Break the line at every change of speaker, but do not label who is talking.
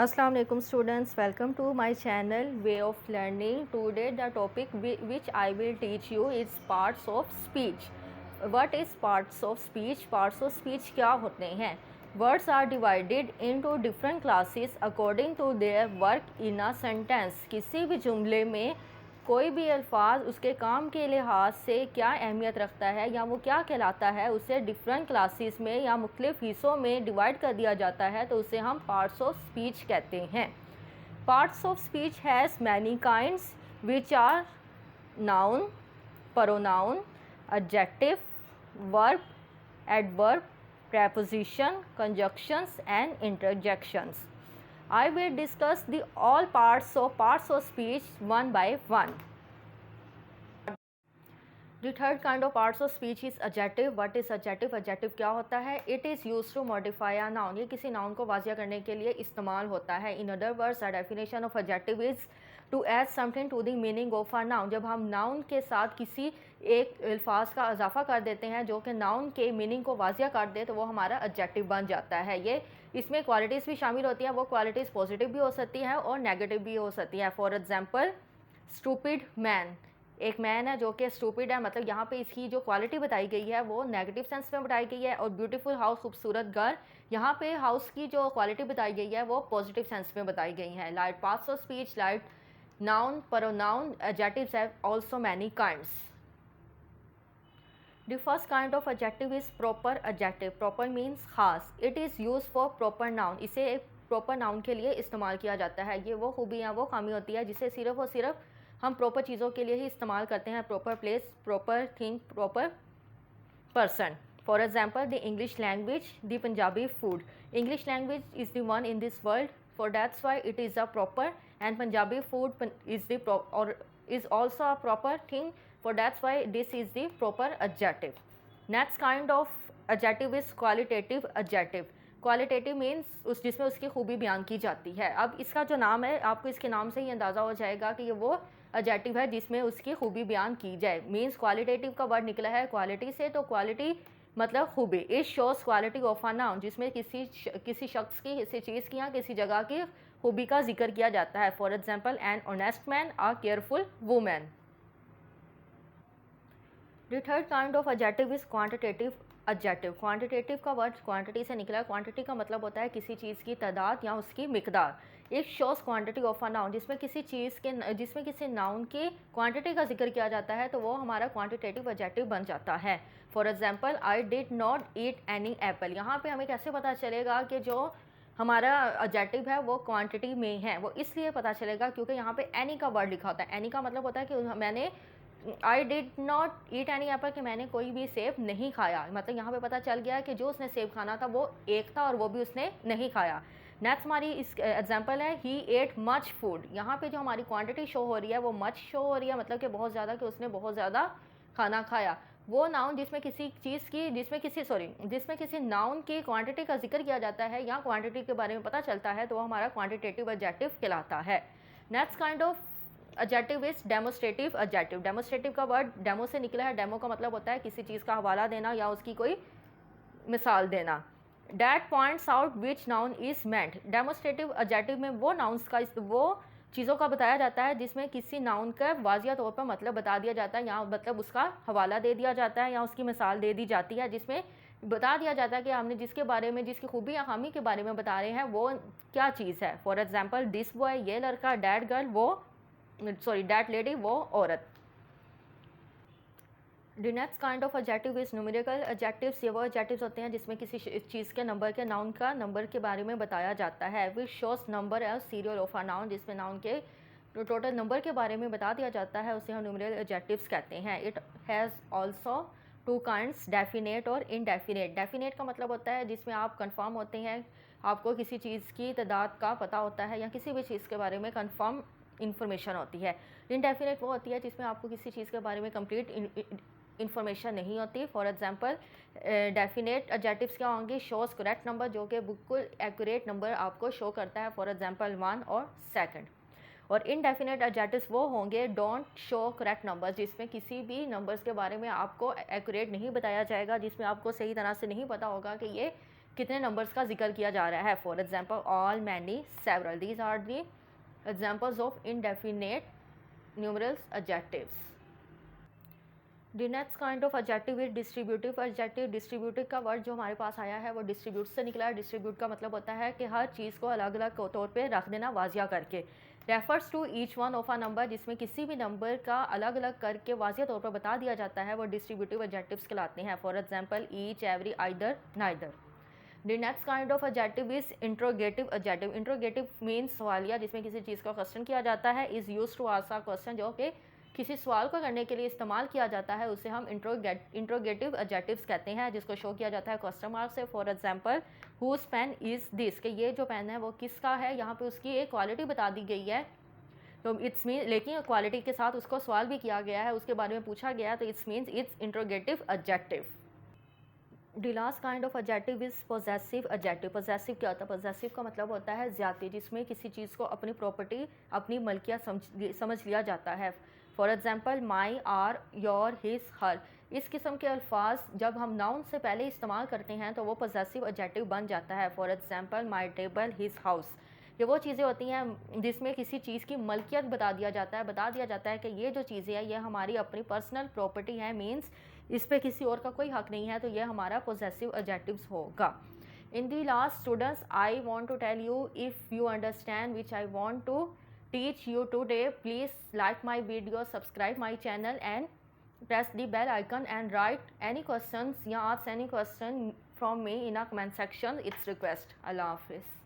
Assalamu alaikum students, welcome to my channel Way of Learning. Today the topic which I will teach you is parts of speech. What is parts of speech? Parts of speech क्या होते हैं? Words are divided into different classes according to their work in a sentence. किसी भी जुमले में कोई भी अल्फाज उसके काम के लिहाज से क्या अहमियत रखता है या वो क्या कहलाता है, उसे डिफरेंट क्लासेस में या मुख्तलिफ हिस्सों में डिवाइड कर दिया जाता है, तो उसे हम पार्ट्स ऑफ स्पीच कहते हैं। Parts of speech has many kinds which are noun, pronoun, adjective, verb, adverb, preposition, conjunctions and interjections. I will discuss the all parts of speech one by one. The third kind of parts of speech is adjective. What is adjective? Adjective क्या होता है? It is used to modify a noun. ये किसी noun को वाजिया करने के लिए इस्तेमाल होता है. In other words, a definition of adjective is to add something to the meaning of a noun. जब हम नाउन के साथ किसी एक अल्फाज का इजाफा कर देते हैं जो कि नाउन के मीनिंग को वाजिया कर दे, तो वो हमारा एडजेक्टिव बन जाता है। ये इसमें क्वालिटीज़ भी शामिल होती हैं। वो क्वालिटीज़ पॉजिटिव भी हो सकती हैं और नेगेटिव भी हो सकती हैं। फॉर एग्जांपल, स्टूपिड मैन, एक मैन है जो कि स्टूपिड है, मतलब यहाँ पे इसकी जो क्वालिटी बताई गई है वो नेगेटिव सेंस में बताई गई है। और ब्यूटीफुल हाउस, खूबसूरत घर, यहाँ पे हाउस की जो क्वालिटी बताई गई है वो पॉजिटिव सेंस में बताई गई है। Like parts of speech, like noun, pronoun, adjectives have also many kinds. The first kind of adjective is proper adjective. Proper means खास. It is used for proper noun. इसे एक proper noun के लिए इस्तेमाल किया जाता है। ये वो खूबी या वो खामी होती है जिसे सिर्फ और सिर्फ हम proper चीज़ों के लिए ही इस्तेमाल करते हैं। Proper place, proper thing, proper person. For example, the English language, the Punjabi food. English language is the one in this world, for that's why it is a proper, and Punjabi food is also a proper thing, for that's why this is the proper adjective. Next kind of adjective is qualitative adjective. Qualitative means जिसमें उसकी खूबी बयान की जाती है। अब इसका जो नाम है, आपको इसके नाम से ही अंदाज़ा हो जाएगा कि ये वो एडजेक्टिव है जिसमें उसकी खूबी बयान की जाए। मीन्स क्वालिटेटिव का वर्ड निकला है क्वालिटी से, तो क्वालिटी मतलब खूबी। It shows quality of a noun, जिसमें किसी शख्स की, किसी चीज़ की या किसी जगह की खूबी का जिक्र किया जाता है। For example, an honest man, a careful women. The third kind of adjective is quantitative adjective. Quantitative का वर्ड क्वांटिटी से निकला है। क्वांटिटी का मतलब होता है किसी चीज़ की तादाद या उसकी मिकदार। It shows quantity of a noun, जिसमें किसी नाउन की क्वांटिटी का जिक्र किया जाता है, तो वो हमारा क्वांटिटेटिव एडजेक्टिव बन जाता है। For example, I did not eat any Apple. यहाँ पे हमें कैसे पता चलेगा कि जो हमारा एडजेक्टिव है वो क्वांटिटी में है? वो इसलिए पता चलेगा क्योंकि यहाँ पे एनी का वर्ड लिखा होता है। एनी का मतलब होता है कि मैंने, I did not eat any Apple, कि मैंने कोई भी सेब नहीं खाया। मतलब यहाँ पे पता चल गया कि जो उसने सेब खाना था वो एक था और वो भी उसने नहीं खाया। नेक्स्ट हमारी इस एग्जांपल है, ही एट मच फूड. यहाँ पे जो हमारी क्वांटिटी शो हो रही है वो मच शो हो रही है, मतलब कि बहुत ज़्यादा, कि उसने बहुत ज़्यादा खाना खाया। वो नाउन जिसमें किसी चीज़ की, जिसमें किसी नाउन की क्वांटिटी का जिक्र किया जाता है या क्वांटिटी के बारे में पता चलता है, तो वो हमारा क्वांटिटेटिव एडजेक्टिव कहलाता है। Next kind of adjective is demonstrative adjective. Demonstrative का वर्ड डेमो से निकला है। डेमो का मतलब होता है किसी चीज़ का हवाला देना या उसकी कोई मिसाल देना। That points out which noun is meant. Demonstrative adjective में वो नाउन्स का, वो चीज़ों का बताया जाता है जिसमें किसी नाउन का वाजिया तौर पर मतलब बता दिया जाता है, या मतलब उसका हवाला दे दिया जाता है या उसकी मिसाल दे दी जाती है, जिसमें बता दिया जाता है कि हमने जिसके बारे में, जिसकी खूबी या खामी के बारे में बता रहे हैं वो क्या चीज़ है। फॉर एग्जाम्पल, दिस बॉय, ये लड़का, डैट गर्ल, डैट लेडी, वो औरत. The next kind of adjective is numerical adjectives. ये वो एडजेक्टिव्स होते हैं जिसमें किसी चीज़ के नंबर के, नाउन का नंबर के बारे में बताया जाता है। Which shows number as serial of a noun, जिसमें नाउन के टोटल नंबर के बारे में बता दिया जाता है, उसे हम न्यूमेरिकल एडजेक्टिव्स कहते हैं. It has also two kinds, definite और इनडेफिनेट. डेफिनेट का मतलब होता है जिसमें आप कंफर्म होते हैं, आपको किसी चीज़ की तादाद का पता होता है या किसी भी चीज़ के बारे में कंफर्म इन्फॉर्मेशन होती है. इनडेफिनेट वो होती है जिसमें आपको किसी चीज़ के बारे में कंप्लीट इन्फॉर्मेशन नहीं होती. फॉर एग्जांपल, डेफिनेट एडजेक्टिव्स क्या होंगे? शोज़ करेक्ट नंबर, जो कि बिल्कुल एक्यूरेट नंबर आपको शो करता है। फॉर एग्जांपल, 1 और 2. और इनडेफिनेट एडजेक्टिव्स वो होंगे डोंट शो करेक्ट नंबर्स, जिसमें किसी भी नंबर्स के बारे में आपको एक्यूरेट नहीं बताया जाएगा, जिसमें आपको सही तरह से नहीं पता होगा कि ये कितने नंबर्स का जिक्र किया जा रहा है। For example all, many, several, these are the examples of indefinite numerals adjectives. The next kind of adjective is distributive adjective. Distributive का वर्ड जो हमारे पास आया है वो डिस्ट्रीब्यूट से निकला है। डिस्ट्रीब्यूट का मतलब होता है कि हर चीज़ को अलग अलग तौर पे रख देना, वाजिया करके। Refers to each one of a number, जिसमें किसी भी नंबर का अलग अलग करके वाजिया तौर पर बता दिया जाता है, वो डिस्ट्रीब्यूटिव एडजेक्टिव्स कहलाते हैं। For example each, every, either, neither. The next kind of adjective is interrogative adjective. Interrogative means सवालिया, जिसमें किसी चीज़ का क्वेश्चन किया जाता है। Is use to ask a question, जो कि किसी सवाल को करने के लिए इस्तेमाल किया जाता है, उसे हम इंट्रोगेटिव एडजेक्टिव्स कहते हैं, जिसको शो किया जाता है क्वेश्चन मार्क से। For example whose pen is this, कि ये जो पेन है वो किसका है। यहाँ पे उसकी एक क्वालिटी बता दी गई है, तो इट्स मीन, लेकिन क्वालिटी के साथ उसको सवाल भी किया गया है, उसके बारे में पूछा गया है, तो it's means it's interrogative adjective. The last kind of adjective is possessive adjective. Possessive क्या होता है? पोजेसिव का मतलब होता है ज़्यादती, जिसमें किसी चीज़ को अपनी प्रॉपर्टी, अपनी मलकियत समझ लिया जाता है। For example my, our, your, his, her. इस किस्म के अल्फाज जब हम नाउन से पहले इस्तेमाल करते हैं तो वो पोजेसिव एडजेक्टिव बन जाता है। For example my table, his house. ये वो चीज़ें होती हैं जिसमें किसी चीज़ की मलकियत बता दिया जाता है कि ये जो चीज़ें हैं ये हमारी अपनी पर्सनल प्रॉपर्टी है, मीन्स इस पे किसी और का कोई हक नहीं है, तो ये हमारा पोजेसिव एडजेक्टिव्स होगा। In the last students, I want to tell you, if you understand which I want to teach you today, please like my video, subscribe my channel and press the bell icon and write any questions या ask any question from me in a comment section. It's request. Allah Hafiz.